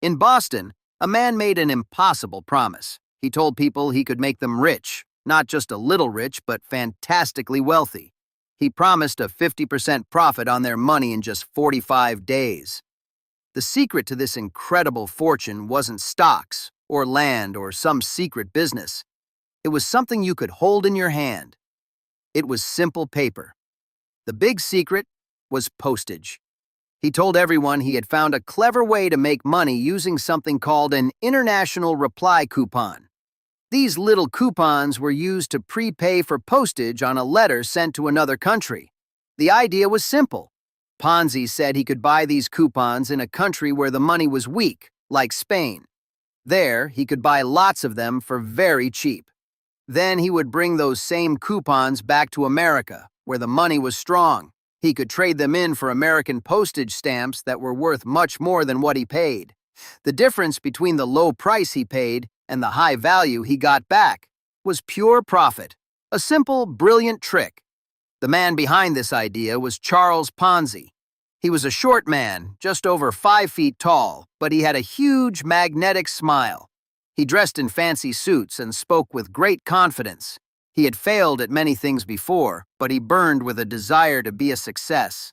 In Boston, a man made an impossible promise. He told people he could make them rich, not just a little rich, but fantastically wealthy. He promised a 50% profit on their money in just 45 days. The secret to this incredible fortune wasn't stocks, or land, or some secret business. It was something you could hold in your hand. It was simple paper. The big secret was postage. He told everyone he had found a clever way to make money using something called an international reply coupon. These little coupons were used to prepay for postage on a letter sent to another country. The idea was simple. Ponzi said he could buy these coupons in a country where the money was weak, like Spain. There, he could buy lots of them for very cheap. Then he would bring those same coupons back to America, where the money was strong. He could trade them in for American postage stamps that were worth much more than what he paid. The difference between the low price he paid and the high value he got back was pure profit. A simple, brilliant trick. The man behind this idea was Charles Ponzi. He was a short man, just over 5 feet tall, but he had a huge, magnetic smile. He dressed in fancy suits and spoke with great confidence. He had failed at many things before, but he burned with a desire to be a success.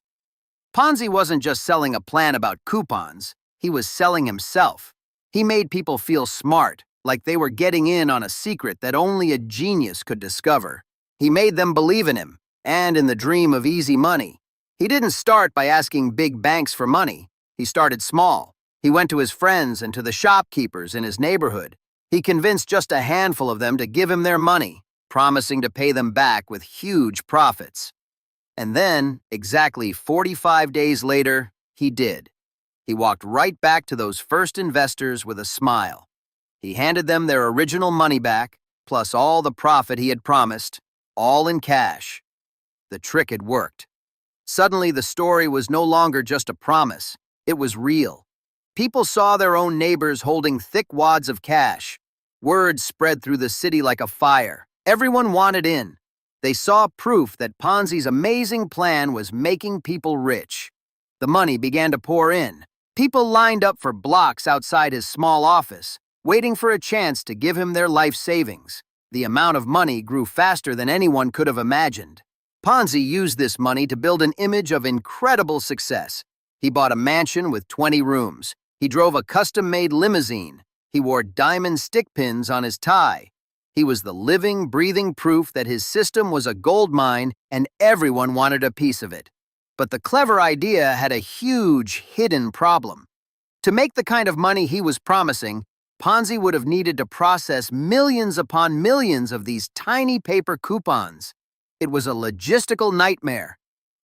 Ponzi wasn't just selling a plan about coupons, he was selling himself. He made people feel smart, like they were getting in on a secret that only a genius could discover. He made them believe in him, and in the dream of easy money. He didn't start by asking big banks for money. He started small. He went to his friends and to the shopkeepers in his neighborhood. He convinced just a handful of them to give him their money, promising to pay them back with huge profits. And then, exactly 45 days later, he did. He walked right back to those first investors with a smile. He handed them their original money back, plus all the profit he had promised, all in cash. The trick had worked. Suddenly, the story was no longer just a promise. It was real. People saw their own neighbors holding thick wads of cash. Word spread through the city like a fire. Everyone wanted in. They saw proof that Ponzi's amazing plan was making people rich. The money began to pour in. People lined up for blocks outside his small office, waiting for a chance to give him their life savings. The amount of money grew faster than anyone could have imagined. Ponzi used this money to build an image of incredible success. He bought a mansion with 20 rooms. He drove a custom-made limousine. He wore diamond stick pins on his tie. He was the living, breathing proof that his system was a gold mine and everyone wanted a piece of it. But the clever idea had a huge, hidden problem. To make the kind of money he was promising, Ponzi would have needed to process millions upon millions of these tiny paper coupons. It was a logistical nightmare.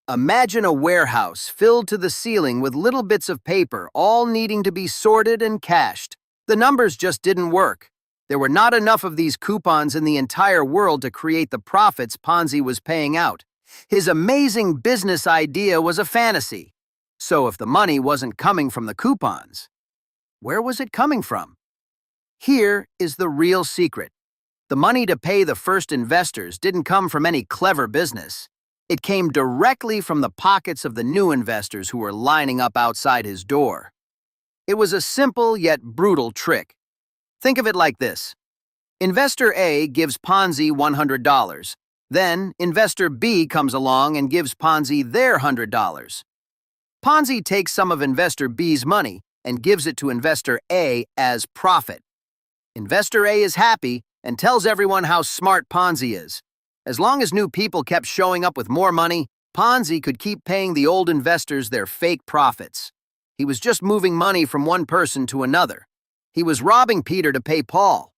Imagine a warehouse filled to the ceiling with little bits of paper, all needing to be sorted and cashed. The numbers just didn't work. There were not enough of these coupons in the entire world to create the profits Ponzi was paying out. His amazing business idea was a fantasy. So if the money wasn't coming from the coupons, where was it coming from? Here is the real secret. The money to pay the first investors didn't come from any clever business. It came directly from the pockets of the new investors who were lining up outside his door. It was a simple yet brutal trick. Think of it like this. Investor A gives Ponzi $100. Then, investor B comes along and gives Ponzi their $100. Ponzi takes some of investor B's money and gives it to investor A as profit. Investor A is happy and tells everyone how smart Ponzi is. As long as new people kept showing up with more money, Ponzi could keep paying the old investors their fake profits. He was just moving money from one person to another. He was robbing Peter to pay Paul.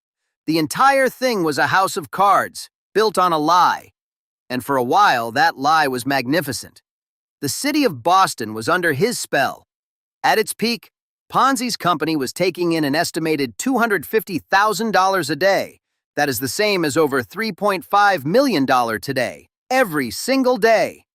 The entire thing was a house of cards, built on a lie. And for a while, that lie was magnificent. The city of Boston was under his spell. At its peak, Ponzi's company was taking in an estimated $250,000 a day. That is the same as over $3.5 million today, every single day.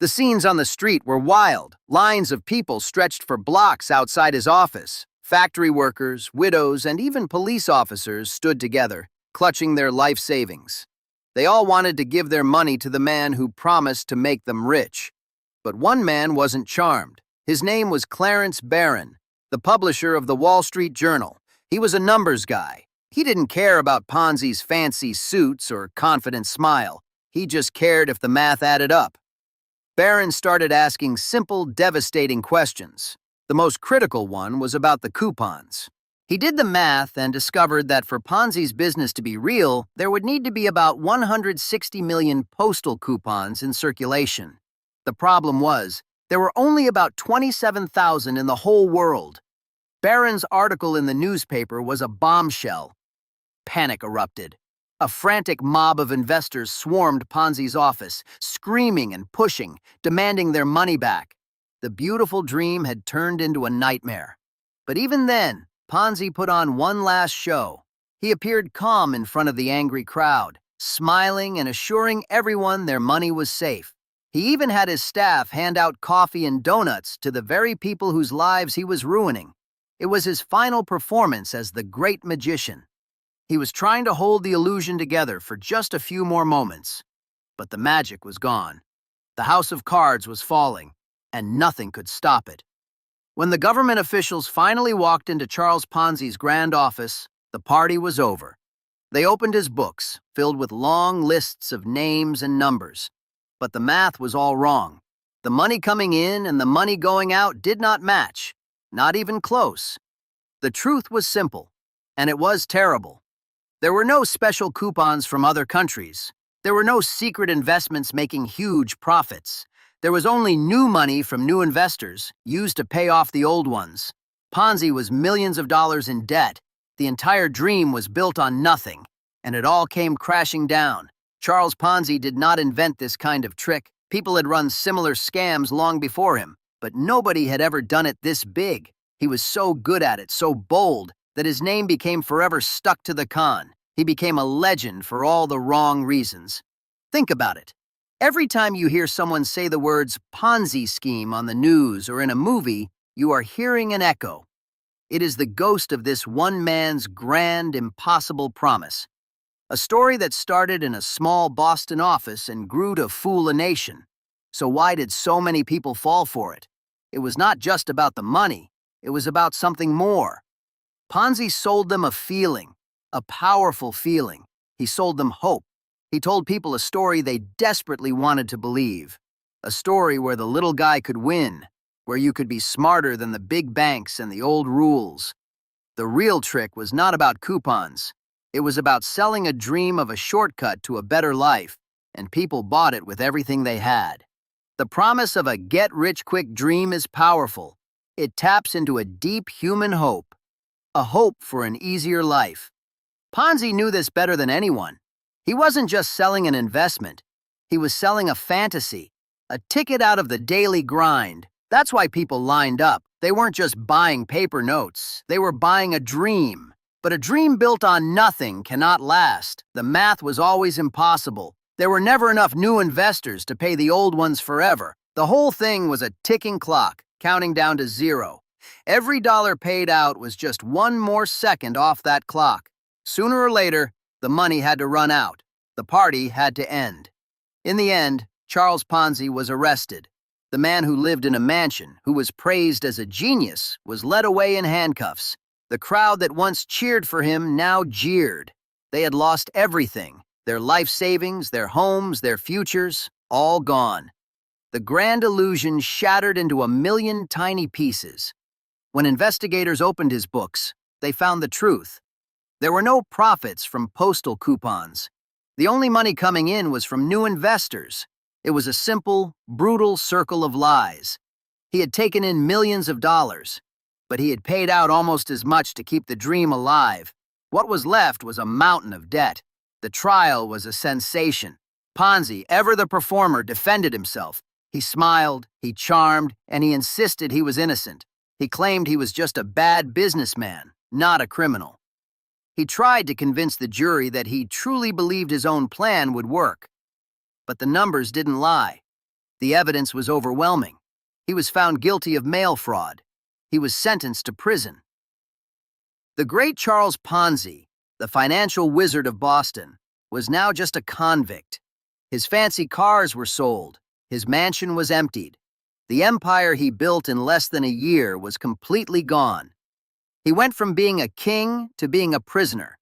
The scenes on the street were wild. Lines of people stretched for blocks outside his office. Factory workers, widows, and even police officers stood together, clutching their life savings. They all wanted to give their money to the man who promised to make them rich. But one man wasn't charmed. His name was Clarence Barron. the publisher of the Wall Street Journal. He was a numbers guy. He didn't care about Ponzi's fancy suits or confident smile. He just cared if the math added up. Barron started asking simple, devastating questions. The most critical one was about the coupons. He did the math and discovered that for Ponzi's business to be real, there would need to be about 160 million postal coupons in circulation. The problem was, there were only about 27,000 in the whole world. Barron's article in the newspaper was a bombshell. Panic erupted. A frantic mob of investors swarmed Ponzi's office, screaming and pushing, demanding their money back. The beautiful dream had turned into a nightmare. But even then, Ponzi put on one last show. He appeared calm in front of the angry crowd, smiling and assuring everyone their money was safe. He even had his staff hand out coffee and donuts to the very people whose lives he was ruining. It was his final performance as the great magician. He was trying to hold the illusion together for just a few more moments. But the magic was gone. The house of cards was falling, and nothing could stop it. When the government officials finally walked into Charles Ponzi's grand office, the party was over. They opened his books, filled with long lists of names and numbers. But the math was all wrong. The money coming in and the money going out did not match, not even close. The truth was simple, and it was terrible. There were no special coupons from other countries. There were no secret investments making huge profits. There was only new money from new investors, used to pay off the old ones. Ponzi was millions of dollars in debt. The entire dream was built on nothing, and it all came crashing down. Charles Ponzi did not invent this kind of trick. People had run similar scams long before him, but nobody had ever done it this big. He was so good at it, so bold, that his name became forever stuck to the con. He became a legend for all the wrong reasons. Think about it. Every time you hear someone say the words Ponzi scheme on the news or in a movie, you are hearing an echo. It is the ghost of this one man's grand, impossible promise. A story that started in a small Boston office and grew to fool a nation. So why did so many people fall for it? It was not just about the money. It was about something more. Ponzi sold them a feeling, a powerful feeling. He sold them hope. He told people a story they desperately wanted to believe. A story where the little guy could win, where you could be smarter than the big banks and the old rules. The real trick was not about coupons. It was about selling a dream of a shortcut to a better life, and people bought it with everything they had. The promise of a get-rich-quick dream is powerful. It taps into a deep human hope, a hope for an easier life. Ponzi knew this better than anyone. He wasn't just selling an investment. He was selling a fantasy, a ticket out of the daily grind. That's why people lined up. They weren't just buying paper notes. They were buying a dream. But a dream built on nothing cannot last. The math was always impossible. There were never enough new investors to pay the old ones forever. The whole thing was a ticking clock, counting down to zero. Every dollar paid out was just one more second off that clock. Sooner or later, the money had to run out. The party had to end. In the end, Charles Ponzi was arrested. The man who lived in a mansion, who was praised as a genius, was led away in handcuffs. The crowd that once cheered for him now jeered. They had lost everything, their life savings, their homes, their futures, all gone. The grand illusion shattered into a million tiny pieces. When investigators opened his books, they found the truth. There were no profits from postal coupons. The only money coming in was from new investors. It was a simple, brutal circle of lies. He had taken in millions of dollars, but he had paid out almost as much to keep the dream alive. What was left was a mountain of debt. The trial was a sensation. Ponzi, ever the performer, defended himself. He smiled, he charmed, and he insisted he was innocent. He claimed he was just a bad businessman, not a criminal. He tried to convince the jury that he truly believed his own plan would work. But the numbers didn't lie. The evidence was overwhelming. He was found guilty of mail fraud. He was sentenced to prison. The great Charles Ponzi, the financial wizard of Boston, was now just a convict. His fancy cars were sold. His mansion was emptied. The empire he built in less than a year was completely gone. He went from being a king to being a prisoner.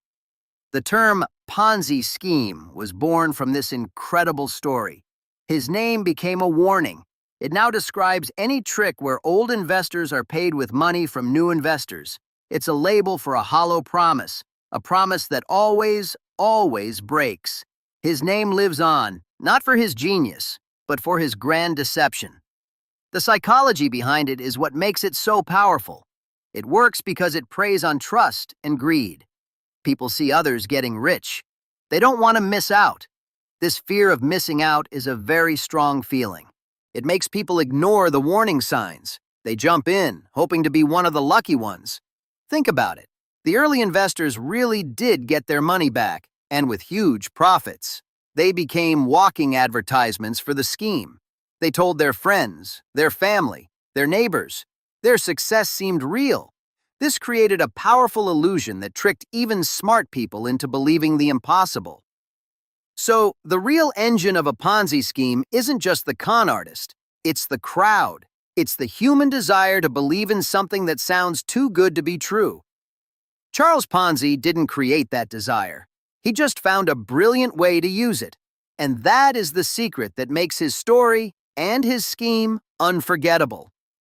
The term Ponzi Scheme was born from this incredible story. His name became a warning. It now describes any trick where old investors are paid with money from new investors. It's a label for a hollow promise, a promise that always, always breaks. His name lives on, not for his genius, but for his grand deception. The psychology behind it is what makes it so powerful. It works because it preys on trust and greed. People see others getting rich. They don't want to miss out. This fear of missing out is a very strong feeling. It makes people ignore the warning signs. They jump in, hoping to be one of the lucky ones. Think about it. The early investors really did get their money back, and with huge profits. They became walking advertisements for the scheme. They told their friends, their family, their neighbors. Their success seemed real. This created a powerful illusion that tricked even smart people into believing the impossible. So, the real engine of a Ponzi scheme isn't just the con artist. It's the crowd. It's the human desire to believe in something that sounds too good to be true. Charles Ponzi didn't create that desire. He just found a brilliant way to use it. And that is the secret that makes his story and his scheme unforgettable.